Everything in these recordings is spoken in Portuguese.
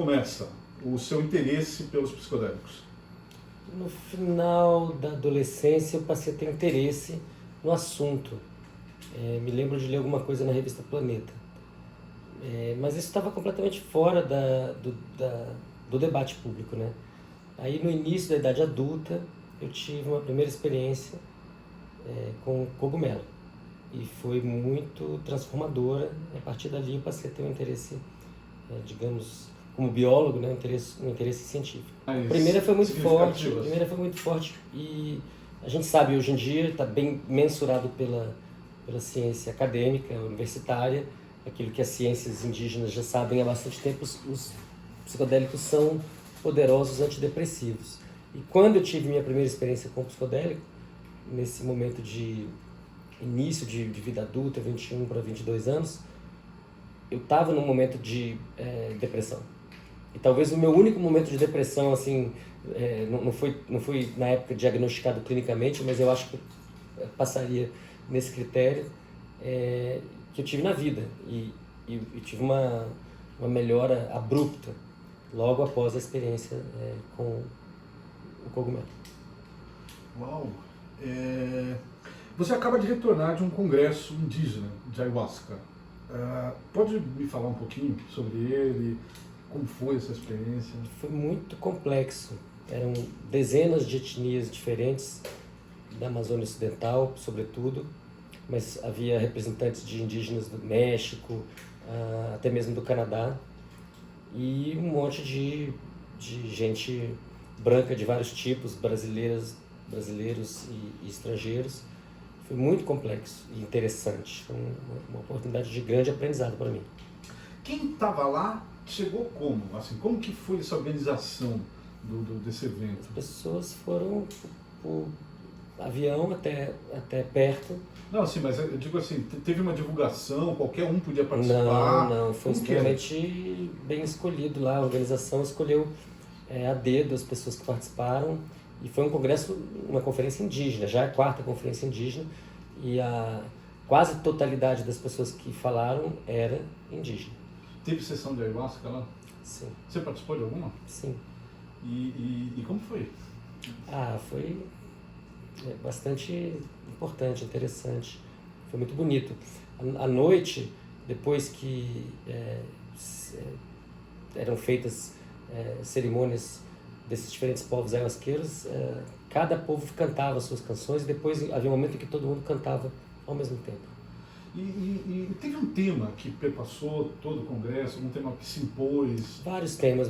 começa o seu interesse pelos psicodélicos? No final da adolescência eu passei a ter interesse no assunto. Me lembro de ler alguma coisa na revista Planeta. Mas isso estava completamente fora do debate público, né? Aí no início da idade adulta eu tive uma primeira experiência com cogumelo. E foi muito transformadora. A partir dali eu passei a ter um interesse, digamos, como biólogo, né, um interesse científico. A primeira foi muito forte e a gente sabe hoje em dia, está bem mensurado pela ciência acadêmica, universitária, aquilo que as ciências indígenas já sabem há bastante tempo, os psicodélicos são poderosos antidepressivos. E quando eu tive minha primeira experiência com psicodélico, nesse momento de início de vida adulta, 21 para 22 anos, eu estava num momento de depressão. E talvez o meu único momento de depressão, assim, não foi na época diagnosticado clinicamente, mas eu acho que passaria nesse critério, que eu tive na vida. E tive uma melhora abrupta logo após a experiência com o cogumelo. Uau! Você acaba de retornar de um congresso indígena de ayahuasca. Pode me falar um pouquinho sobre ele? Como foi essa experiência? Foi muito complexo. Eram dezenas de etnias diferentes da Amazônia Ocidental, sobretudo, mas havia representantes de indígenas do México, até mesmo do Canadá, e um monte de gente branca de vários tipos, brasileiros e estrangeiros. Foi muito complexo e interessante. Foi uma oportunidade de grande aprendizado para mim. Quem estava lá chegou como? Assim, como que foi essa organização desse evento? As pessoas foram por avião até perto. Não, assim, mas eu digo assim, teve uma divulgação, qualquer um podia participar? Não, foi extremamente bem escolhido lá. A organização escolheu a dedo as pessoas que participaram. E foi um congresso, uma conferência indígena, já a 4ª conferência indígena, e a quase totalidade das pessoas que falaram era indígena. Teve sessão de ayahuasca lá? Sim. Você participou de alguma? Sim. E como foi? Foi bastante importante, interessante. Foi muito bonito. À noite, depois que eram feitas cerimônias desses diferentes povos ayahuasqueiros, cada povo cantava suas canções e depois havia um momento em que todo mundo cantava ao mesmo tempo. E teve um tema que perpassou todo o congresso, um tema que se impôs? Vários temas,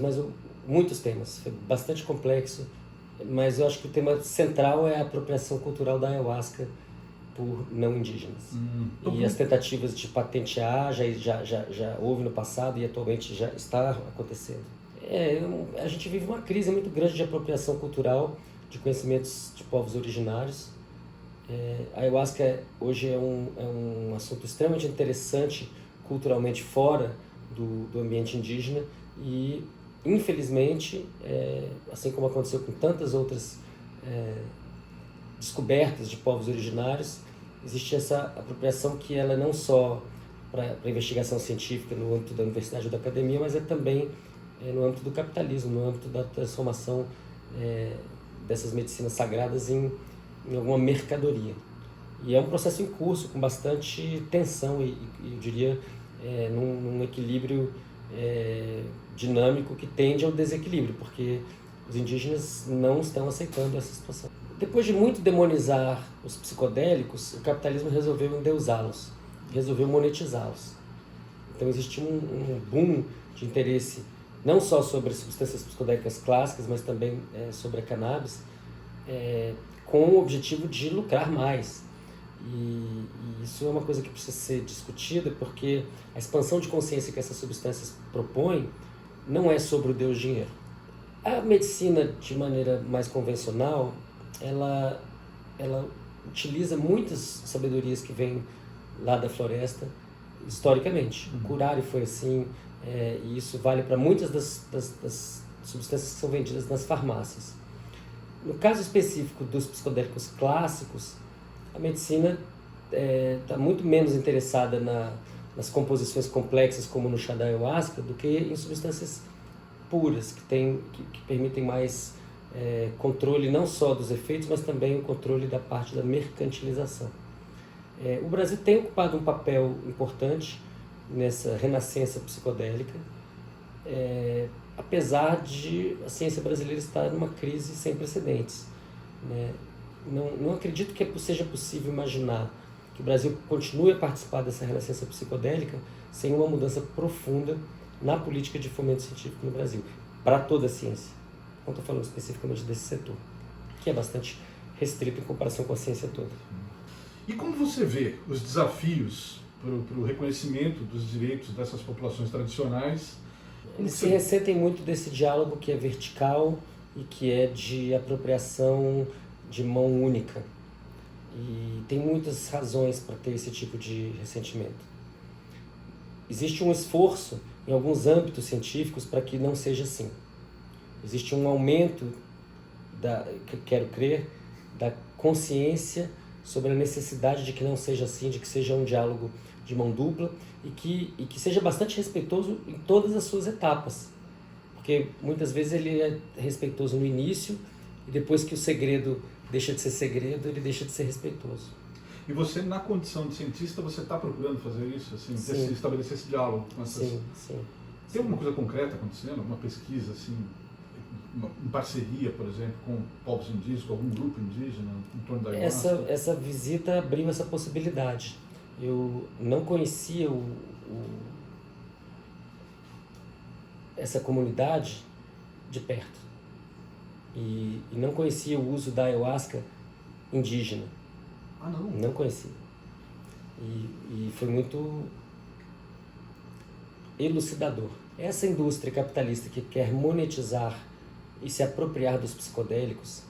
muitos temas. Foi bastante complexo, mas eu acho que o tema central é a apropriação cultural da ayahuasca por não indígenas. E as tentativas de patentear já houve no passado e atualmente já está acontecendo. A gente vive uma crise muito grande de apropriação cultural de conhecimentos de povos originários. A ayahuasca hoje é um assunto extremamente interessante culturalmente fora do ambiente indígena e, infelizmente, assim como aconteceu com tantas outras descobertas de povos originários, existe essa apropriação que ela não só para investigação científica no âmbito da universidade ou da academia, mas é também no âmbito do capitalismo, no âmbito da transformação dessas medicinas sagradas em alguma mercadoria. E é um processo em curso, com bastante tensão e eu diria, num equilíbrio dinâmico que tende ao desequilíbrio, porque os indígenas não estão aceitando essa situação. Depois de muito demonizar os psicodélicos, o capitalismo resolveu endeusá-los, resolveu monetizá-los. Então existe um boom de interesse não só sobre as substâncias psicodélicas clássicas, mas também sobre a cannabis, com o objetivo de lucrar mais. E isso é uma coisa que precisa ser discutida, porque a expansão de consciência que essas substâncias propõem não é sobre o Deus dinheiro. A medicina, de maneira mais convencional, ela utiliza muitas sabedorias que vêm lá da floresta, historicamente. O curário foi assim, e isso vale para muitas das substâncias que são vendidas nas farmácias. No caso específico dos psicodélicos clássicos, a medicina está muito menos interessada nas composições complexas, como no chá da ayahuasca, do que em substâncias puras, que permitem mais controle não só dos efeitos, mas também o controle da parte da mercantilização. O Brasil tem ocupado um papel importante nessa renascença psicodélica, apesar de a ciência brasileira estar numa crise sem precedentes, né? Não acredito que seja possível imaginar que o Brasil continue a participar dessa renascença psicodélica sem uma mudança profunda na política de fomento científico no Brasil, para toda a ciência. Não estou falando especificamente desse setor, que é bastante restrito em comparação com a ciência toda. E como você vê os desafios para o reconhecimento dos direitos dessas populações tradicionais? Eles se ressentem muito desse diálogo que é vertical e que é de apropriação de mão única. E tem muitas razões para ter esse tipo de ressentimento. Existe um esforço em alguns âmbitos científicos para que não seja assim. Existe um aumento, quero crer, da consciência sobre a necessidade de que não seja assim, de que seja um diálogo de mão dupla e que seja bastante respeitoso em todas as suas etapas. Porque muitas vezes ele é respeitoso no início e depois que o segredo deixa de ser segredo, ele deixa de ser respeitoso. E você, na condição de cientista, você está procurando fazer isso, assim, estabelecer esse diálogo com essas... Sim. Tem alguma coisa concreta acontecendo? Alguma pesquisa, assim, em parceria, por exemplo, com povos indígenas, com algum grupo indígena em torno da ayahuasca? Essa visita abriu essa possibilidade. Eu não conhecia essa comunidade de perto. E não conhecia o uso da ayahuasca indígena. Ah, não? Não conhecia. E foi muito elucidador. Essa indústria capitalista que quer monetizar e se apropriar dos psicodélicos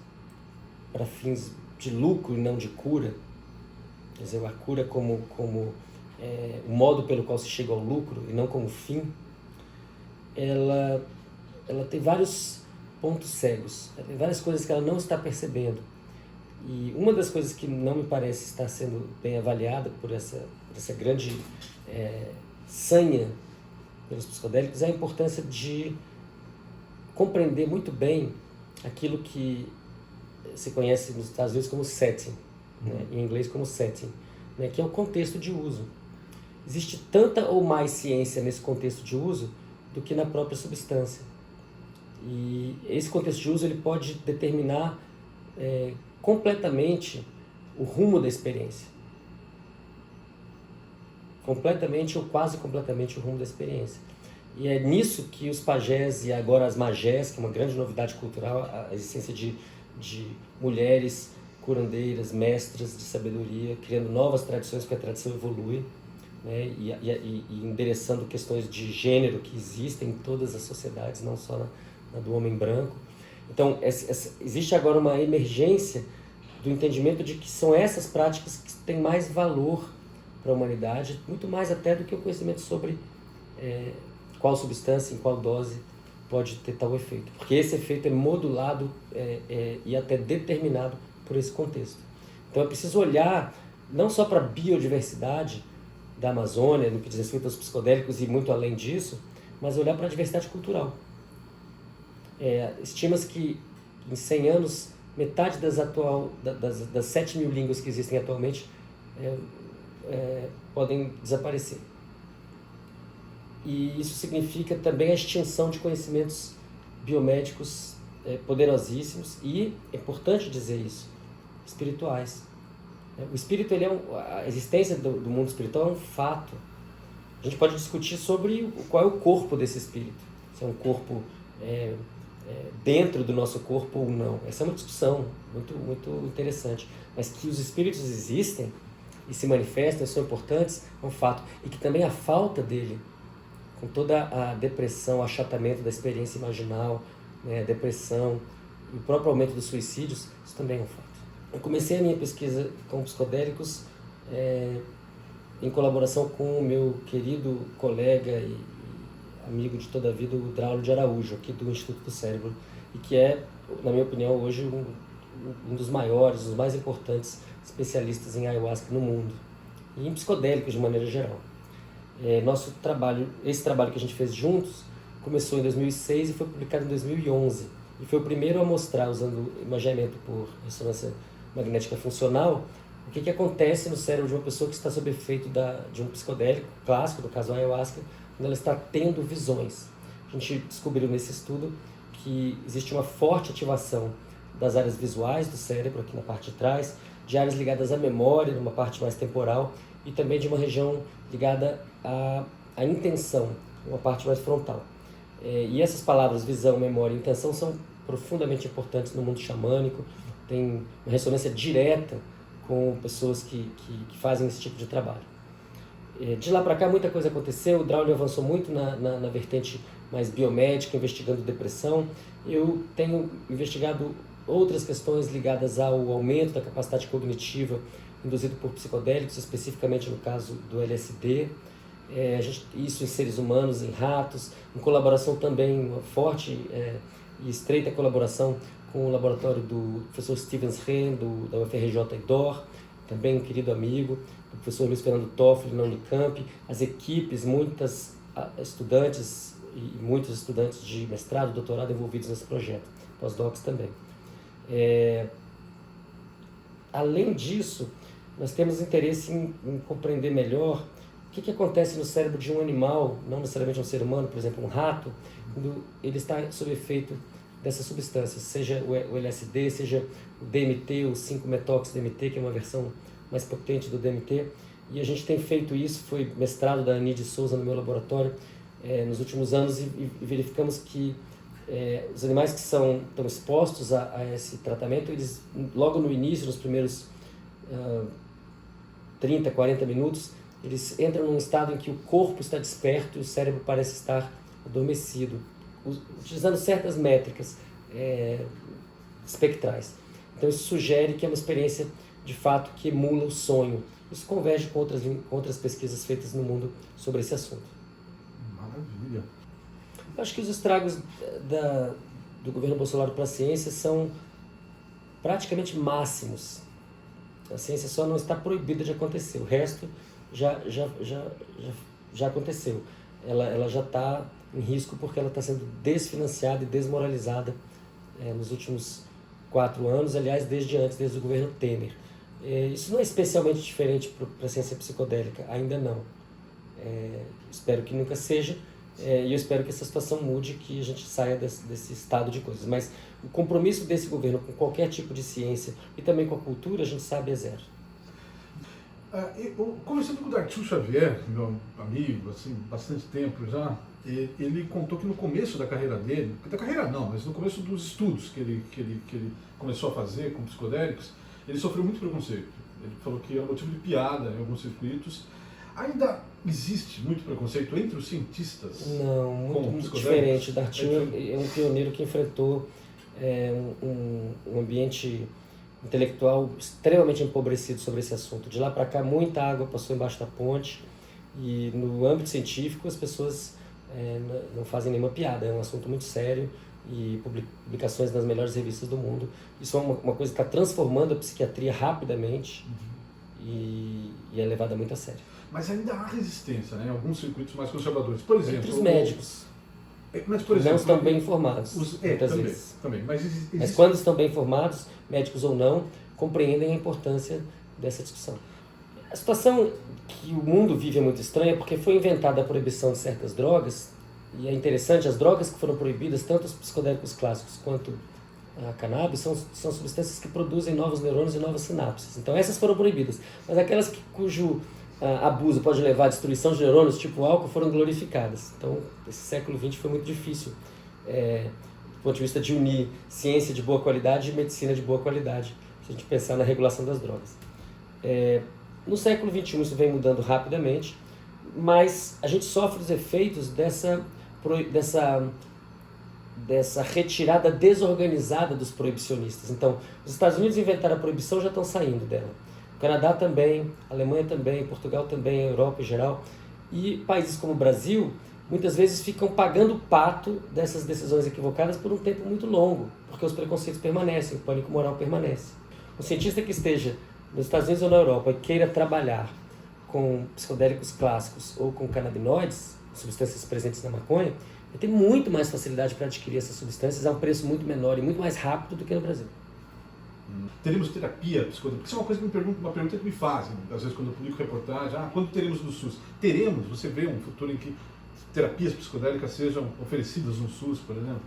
para fins de lucro e não de cura, quer dizer, a cura como o modo pelo qual se chega ao lucro e não como fim, ela tem vários pontos cegos, tem várias coisas que ela não está percebendo. E uma das coisas que não me parece estar sendo bem avaliada por essa grande sanha pelos psicodélicos é a importância de compreender muito bem aquilo que se conhece nos Estados Unidos como setting, né? Em inglês como setting, né? Que é o contexto de uso. Existe tanta ou mais ciência nesse contexto de uso do que na própria substância. E esse contexto de uso ele pode determinar completamente o rumo da experiência. Completamente ou quase completamente o rumo da experiência. E é nisso que os pajés e agora as magés, que é uma grande novidade cultural, a existência de mulheres curandeiras, mestras de sabedoria, criando novas tradições, porque a tradição evolui, né? E endereçando questões de gênero que existem em todas as sociedades, não só na do homem branco. Então, existe agora uma emergência do entendimento de que são essas práticas que têm mais valor para a humanidade, muito mais até do que o conhecimento sobre qual substância, em qual dose pode ter tal efeito. Porque esse efeito é modulado e até determinado por esse contexto. Então é preciso olhar não só para a biodiversidade da Amazônia, no que diz respeito aos psicodélicos e muito além disso, mas olhar para a diversidade cultural. Estima-se que em 100 anos, metade das 7.000 línguas que existem atualmente podem desaparecer. E isso significa também a extinção de conhecimentos biomédicos poderosíssimos e, é importante dizer isso, espirituais. O espírito, a existência do mundo espiritual é um fato. A gente pode discutir sobre qual é o corpo desse espírito. Se é um corpo dentro do nosso corpo ou não. Essa é uma discussão muito, muito interessante. Mas que os espíritos existem e se manifestam, são importantes, é um fato. E que também a falta dele, com toda a depressão, o achatamento da experiência imaginal, né, a depressão e o próprio aumento dos suicídios, isso também é um fato. Eu comecei a minha pesquisa com psicodélicos em colaboração com o meu querido colega e amigo de toda a vida, o Draulio de Araújo, aqui do Instituto do Cérebro, e que é, na minha opinião, hoje um dos maiores, os mais importantes especialistas em ayahuasca no mundo, e em psicodélicos de maneira geral. Esse trabalho que a gente fez juntos começou em 2006 e foi publicado em 2011. E foi o primeiro a mostrar, usando imageamento por ressonância magnética funcional, o que acontece no cérebro de uma pessoa que está sob efeito de um psicodélico clássico, no caso a ayahuasca, quando ela está tendo visões. A gente descobriu nesse estudo que existe uma forte ativação das áreas visuais do cérebro, aqui na parte de trás, de áreas ligadas à memória, numa parte mais temporal, e também de uma região ligada à intenção, uma parte mais frontal. E essas palavras, visão, memória e intenção, são profundamente importantes no mundo xamânico, tem uma ressonância direta com pessoas que fazem esse tipo de trabalho. De lá para cá, muita coisa aconteceu, o Draulio avançou muito na vertente mais biomédica, investigando depressão. Eu tenho investigado outras questões ligadas ao aumento da capacidade cognitiva induzido por psicodélicos, especificamente no caso do LSD, isso em seres humanos, em ratos, em colaboração também, uma forte e estreita colaboração com o laboratório do professor Stevens Rehn, da UFRJ Idor, também um querido amigo, do professor Luiz Fernando Toffoli na Unicamp, as equipes, muitas estudantes e muitos estudantes de mestrado, doutorado envolvidos nesse projeto, pós-docs também. Além disso, nós temos interesse em compreender melhor o que acontece no cérebro de um animal, não necessariamente um ser humano, por exemplo, um rato, quando ele está sob efeito dessas substâncias, seja o LSD, seja o DMT, o 5-metox-DMT, que é uma versão mais potente do DMT, e a gente tem feito isso, foi mestrado da Anide Souza no meu laboratório nos últimos anos, e verificamos que os animais que estão expostos a esse tratamento, eles logo no início, nos primeiros 30, 40 minutos, eles entram num estado em que o corpo está desperto e o cérebro parece estar adormecido, utilizando certas métricas espectrais. Então isso sugere que é uma experiência de fato que emula o sonho. Isso converge com outras pesquisas feitas no mundo sobre esse assunto. Maravilha. Eu acho que os estragos do governo Bolsonaro para a ciência são praticamente máximos. A ciência só não está proibida de acontecer, o resto já aconteceu. Ela já está em risco porque ela está sendo desfinanciada e desmoralizada nos últimos 4 anos, aliás, desde o governo Temer. Isso não é especialmente diferente para a ciência psicodélica, ainda não. Espero que nunca seja, e eu espero que essa situação mude, que a gente saia desse estado de coisas. Mas o compromisso desse governo com qualquer tipo de ciência e também com a cultura, a gente sabe, é zero. Conversando com o Dartiu Xavier, meu amigo, assim, bastante tempo já, ele contou que no começo da carreira dele, da carreira não, mas no começo dos estudos que ele começou a fazer com psicodélicos, ele sofreu muito preconceito. Ele falou que era motivo de piada em alguns circuitos. Ainda existe muito preconceito entre os cientistas? Não, muito diferente. Dartiu é um pioneiro que enfrentou um ambiente intelectual extremamente empobrecido sobre esse assunto. De lá para cá, muita água passou embaixo da ponte, e no âmbito científico as pessoas não fazem nenhuma piada. É um assunto muito sério, e publicações nas melhores revistas do mundo. Isso é uma coisa que está transformando a psiquiatria rapidamente, e é levada muito a sério. Mas ainda há resistência, né? Em alguns circuitos mais conservadores. Por exemplo, entre os médicos. Mas, por exemplo, não estão bem informados, muitas vezes. Também. Mas quando estão bem informados, médicos ou não, compreendem a importância dessa discussão. A situação que o mundo vive é muito estranha, porque foi inventada a proibição de certas drogas, e é interessante, as drogas que foram proibidas, tanto os psicodélicos clássicos quanto a cannabis, são substâncias que produzem novos neurônios e novas sinapses. Então essas foram proibidas, mas aquelas cujo abuso pode levar à destruição de neurônios, tipo álcool, foram glorificadas. Então, esse século XX foi muito difícil, do ponto de vista de unir ciência de boa qualidade e medicina de boa qualidade, se a gente pensar na regulação das drogas. No século XXI isso vem mudando rapidamente, mas a gente sofre os efeitos dessa retirada desorganizada dos proibicionistas. Então, os Estados Unidos inventaram a proibição, já estão saindo dela. O Canadá também, a Alemanha também, Portugal também, a Europa em geral. E países como o Brasil, muitas vezes ficam pagando o pato dessas decisões equivocadas por um tempo muito longo, porque os preconceitos permanecem, o pânico moral permanece. Um cientista que esteja nos Estados Unidos ou na Europa e queira trabalhar com psicodélicos clássicos ou com canabinoides, substâncias presentes na maconha, tem muito mais facilidade para adquirir essas substâncias a um preço muito menor e muito mais rápido do que no Brasil. Teremos terapia psicoterápica? Isso é uma coisa que uma pergunta que me fazem, às vezes quando eu publico reportagem, quando teremos no SUS? Teremos? Você vê um futuro em que terapias psicodélicas sejam oferecidas no SUS, por exemplo?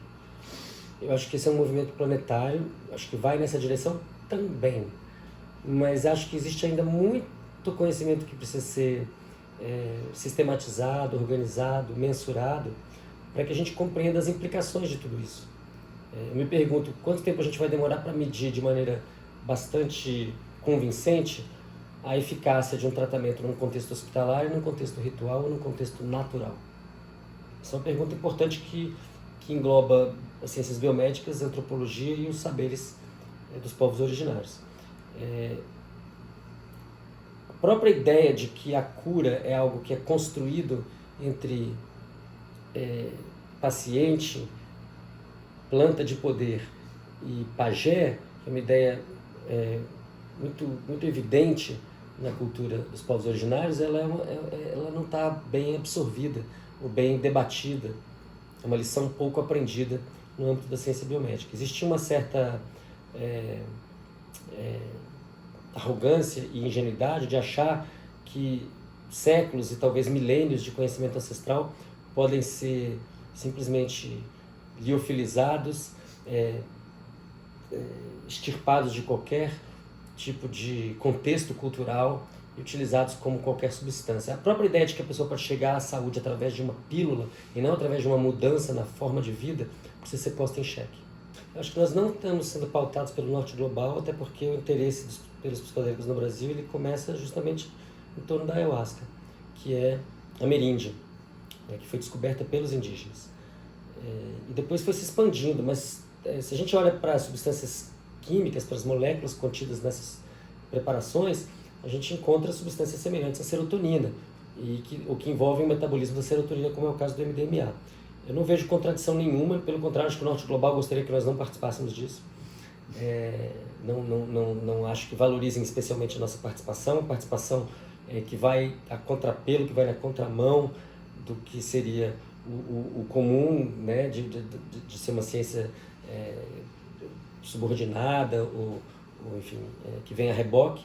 Eu acho que esse é um movimento planetário, acho que vai nessa direção também, mas acho que existe ainda muito conhecimento que precisa ser sistematizado, organizado, mensurado, para que a gente compreenda as implicações de tudo isso. Eu me pergunto quanto tempo a gente vai demorar para medir de maneira bastante convincente a eficácia de um tratamento num contexto hospitalar, num contexto ritual ou num contexto natural. Essa é uma pergunta importante que engloba as ciências biomédicas, a antropologia e os saberes dos povos originários. A própria ideia de que a cura é algo que é construído entre paciente, planta de poder e pajé, que é uma ideia muito evidente na cultura dos povos originários, ela não está bem absorvida ou bem debatida. É uma lição pouco aprendida no âmbito da ciência biomédica. Existe uma certa arrogância e ingenuidade de achar que séculos e talvez milênios de conhecimento ancestral podem ser simplesmente liofilizados, extirpados de qualquer tipo de contexto cultural e utilizados como qualquer substância. A própria ideia de que a pessoa pode chegar à saúde através de uma pílula e não através de uma mudança na forma de vida precisa ser posta em xeque. Eu acho que nós não estamos sendo pautados pelo norte global, até porque o interesse pelos psicodélicos no Brasil ele começa justamente em torno da ayahuasca, que é ameríndia, que foi descoberta pelos indígenas. E depois foi se expandindo, mas se a gente olha para as substâncias químicas, para as moléculas contidas nessas preparações, a gente encontra substâncias semelhantes à serotonina, o que envolve o metabolismo da serotonina, como é o caso do MDMA. Eu não vejo contradição nenhuma, pelo contrário, acho que o Norte Global gostaria que nós não participássemos disso. Não acho que valorizem especialmente a nossa participação que vai a contrapelo, que vai na contramão do que seria o comum, né, de ser uma ciência subordinada ou enfim, que vem a reboque.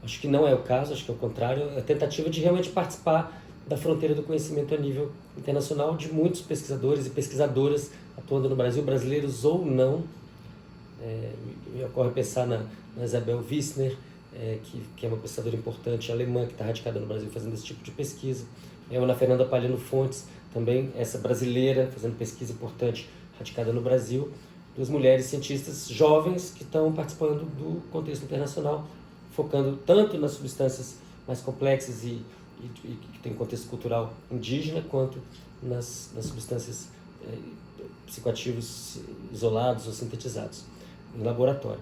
Acho que não é o caso, acho que é o contrário, é a tentativa de realmente participar da fronteira do conhecimento a nível internacional de muitos pesquisadores e pesquisadoras atuando no Brasil, brasileiros ou não. Me ocorre pensar na Isabel Wissner, que é uma pesquisadora importante alemã, que está radicada no Brasil fazendo esse tipo de pesquisa. Ou na Fernanda Palhano Fontes, também essa brasileira, fazendo pesquisa importante, radicada no Brasil. Duas mulheres cientistas jovens que estão participando do contexto internacional, focando tanto nas substâncias mais complexas e que tem contexto cultural indígena, quanto nas substâncias psicoativos isolados ou sintetizados em laboratório.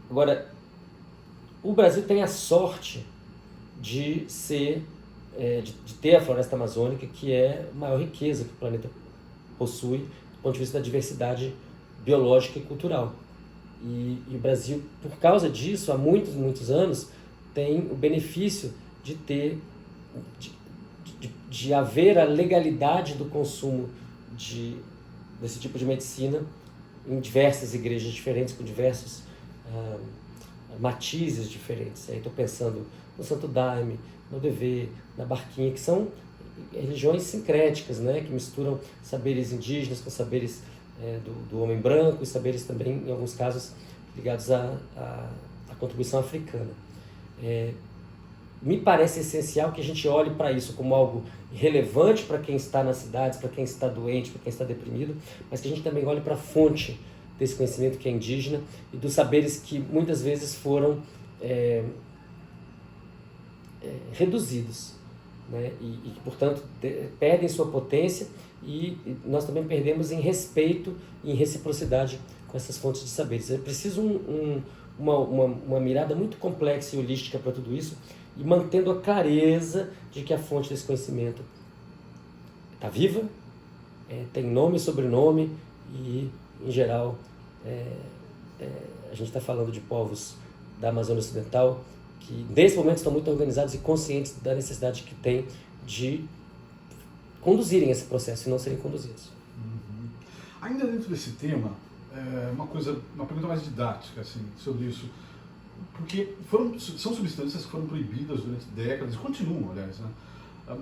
Agora, o Brasil tem a sorte de ter a floresta amazônica, que é a maior riqueza que o planeta possui do ponto de vista da diversidade biológica e cultural. E o Brasil, por causa disso, há muitos anos, tem o benefício de haver a legalidade do consumo desse tipo de medicina em diversas igrejas diferentes, com diversos matizes diferentes. Aí estou pensando no Santo Daime, no DV, na Barquinha, que são religiões sincréticas, né, que misturam saberes indígenas com saberes do homem branco e saberes também, em alguns casos, ligados à contribuição africana. Me parece essencial que a gente olhe para isso como algo relevante para quem está nas cidades, para quem está doente, para quem está deprimido, mas que a gente também olhe para a fonte desse conhecimento que é indígena e dos saberes que muitas vezes foram reduzidos, né? E que, portanto, perdem sua potência e nós também perdemos em respeito e em reciprocidade com essas fontes de saberes. É preciso uma mirada muito complexa e holística para tudo isso, e mantendo a clareza de que a fonte desse conhecimento está viva, tem nome e sobrenome e, em geral, a gente está falando de povos da Amazônia Ocidental que, nesse momento, estão muito organizados e conscientes da necessidade que tem de conduzirem esse processo e não serem conduzidos. Uhum. Ainda dentro desse tema, uma pergunta mais didática assim, sobre isso, porque são substâncias que foram proibidas durante décadas, e continuam, aliás, né?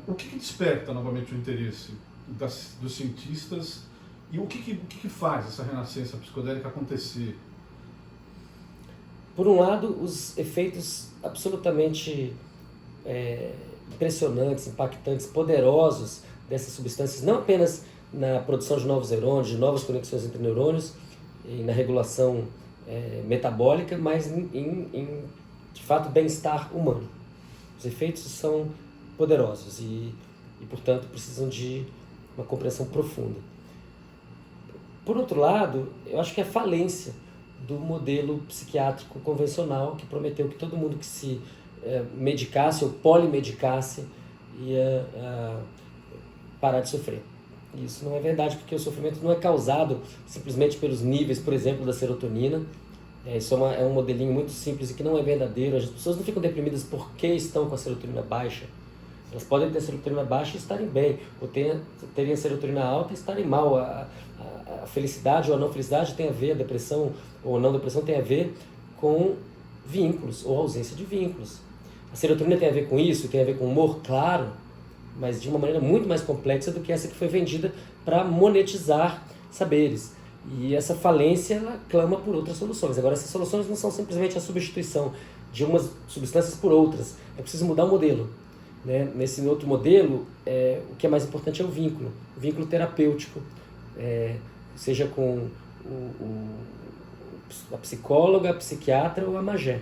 O que desperta novamente o interesse dos cientistas e o que faz essa renascença psicodélica acontecer? Por um lado, os efeitos absolutamente impressionantes, impactantes, poderosos dessas substâncias, não apenas na produção de novos neurônios, de novas conexões entre neurônios e na regulação metabólica, mas de fato, bem-estar humano. Os efeitos são poderosos e, portanto, precisam de uma compreensão profunda. Por outro lado, eu acho que a falência do modelo psiquiátrico convencional que prometeu que todo mundo que se medicasse ou polimedicasse ia parar de sofrer. Isso não é verdade, porque o sofrimento não é causado simplesmente pelos níveis, por exemplo, da serotonina. Isso é um modelinho muito simples e que não é verdadeiro. As pessoas não ficam deprimidas porque estão com a serotonina baixa. Elas podem ter serotonina baixa e estarem bem, ou terem a serotonina alta e estarem mal. A felicidade ou a não felicidade tem a ver, a depressão ou a não depressão tem a ver com vínculos ou ausência de vínculos. A serotonina tem a ver com isso, tem a ver com humor, claro, mas de uma maneira muito mais complexa do que essa que foi vendida para monetizar saberes. E essa falência, ela clama por outras soluções. Agora, essas soluções não são simplesmente a substituição de umas substâncias por outras. É preciso mudar o modelo. Né? Nesse outro modelo, o que é mais importante é o vínculo terapêutico, seja com a psicóloga, a psiquiatra ou a magé.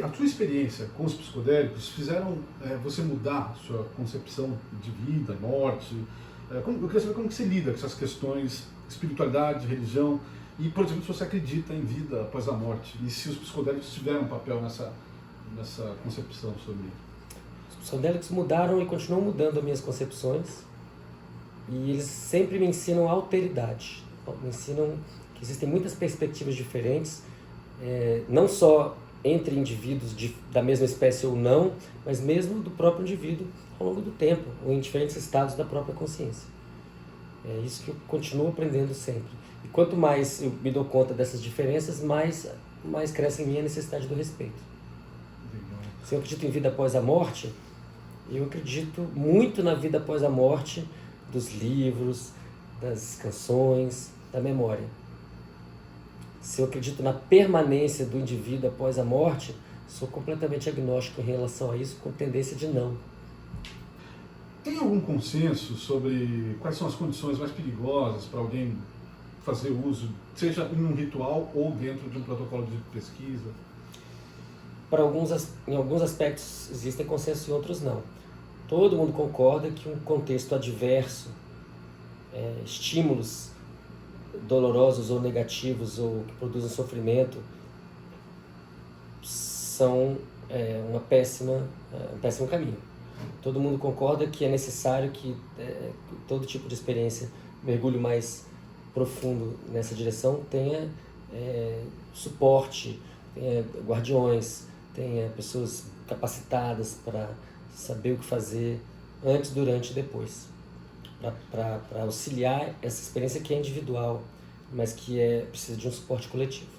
A tua experiência com os psicodélicos fizeram você mudar a sua concepção de vida, morte? Eu queria saber como que você lida com essas questões, espiritualidade, religião, e, por exemplo, se você acredita em vida após a morte, e se os psicodélicos tiveram um papel nessa concepção sobre isso. Os psicodélicos mudaram e continuam mudando as minhas concepções, e eles sempre me ensinam alteridade, me ensinam que existem muitas perspectivas diferentes, não só entre indivíduos da mesma espécie ou não, mas mesmo do próprio indivíduo ao longo do tempo, ou em diferentes estados da própria consciência. É isso que eu continuo aprendendo sempre. E quanto mais eu me dou conta dessas diferenças, mais cresce em mim a necessidade do respeito. Se eu acredito em vida após a morte, eu acredito muito na vida após a morte dos livros, das canções, da memória. Se eu acredito na permanência do indivíduo após a morte, sou completamente agnóstico em relação a isso, com tendência de não. Tem algum consenso sobre quais são as condições mais perigosas para alguém fazer uso, seja em um ritual ou dentro de um protocolo de pesquisa? Em alguns aspectos existem consensos e outros não. Todo mundo concorda que um contexto adverso, estímulos dolorosos ou negativos ou que produzem sofrimento são um péssimo caminho. Todo mundo concorda que é necessário que todo tipo de experiência, mergulho mais profundo nessa direção, tenha suporte, tenha guardiões, tenha pessoas capacitadas para saber o que fazer antes, durante e depois, para auxiliar essa experiência que é individual, mas que precisa de um suporte coletivo.